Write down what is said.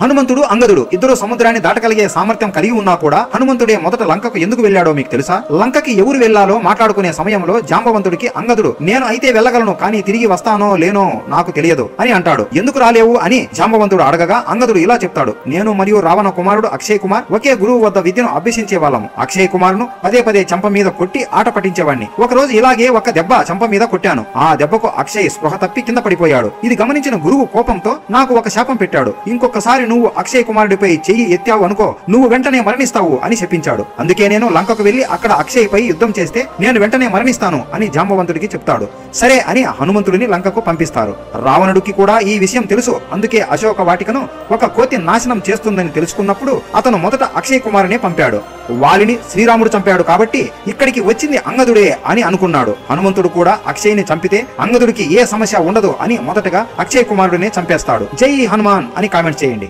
హనుమంతుడు అంగదుడు ఇద్దరు సముద్రాన్ని దాటగలిగే సామర్థ్యం కలిగి ఉన్నా కూడా హనుమంతుడే మొదట లంకకు ఎందుకు వెళ్లాడో మీకు తెలుసా? లంకకి ఎవరు వెళ్లాలో మాట్లాడుకునే సమయంలో జాంబవంతుడికి అంగదుడు నేను అయితే వెళ్ళగలను, కానీ తిరిగి వస్తానో లేనో నాకు తెలియదు అని అంటాడు. ఎందుకు రాలేవు అని జాంబవంతుడు అడగగా అంగదుడు ఇలా చెప్తాడు, నేను మరియు రావణ కుమారుడు అక్షయ్ కుమార్ ఒకే గురువు వద్ద విద్యను అభ్యసించే వాళ్ళము. అక్షయ్ కుమార్ను పదే పదే చంప మీద కొట్టి ఆట పట్టించేవాడిని. ఒక రోజు ఇలాగే ఒక దెబ్బ చంప మీద కొట్టాను. ఆ దెబ్బకు అక్షయ్ స్పృహ తప్పి కింద పడిపోయాడు. ఇది గమనించిన గురువు కోపంతో నాకు ఒక శాపం పెట్టాడు. ఇంకొకసారి నువ్వు అక్షయ్ కుమారుడిపై చెయ్యి ఎత్తావు అనుకో, నువ్వు వెంటనే మరణిస్తావు అని చెప్పించాడు. అందుకే నేను లంకకు వెళ్లి అక్కడ అక్షయ్ పై యుద్ధం చేస్తే నేను వెంటనే మరణిస్తాను అని జాంబవంతుడికి చెప్తాడు. సరే అని హనుమంతుడిని లంకకు పంపిస్తారు. రావణుడికి కూడా ఈ విషయం తెలుసు. అందుకే అశోక వాటికను ఒక కోతి నాశనం చేస్తుందని తెలుసుకున్నప్పుడు అతను మొదట అక్షయ్ కుమారునే పంపాడు. వాలిని శ్రీరాముడు చంపాడు కాబట్టి ఇక్కడికి వచ్చింది అంగదుడే అని అనుకున్నాడు. హనుమంతుడు కూడా అక్షయ్ని చంపితే అంగదుడికి ఏ సమస్య ఉండదు అని మొదటగా అక్షయ్ కుమారుడినే చంపేస్తాడు. జై హనుమాన్ అని కామెంట్ చేయండి.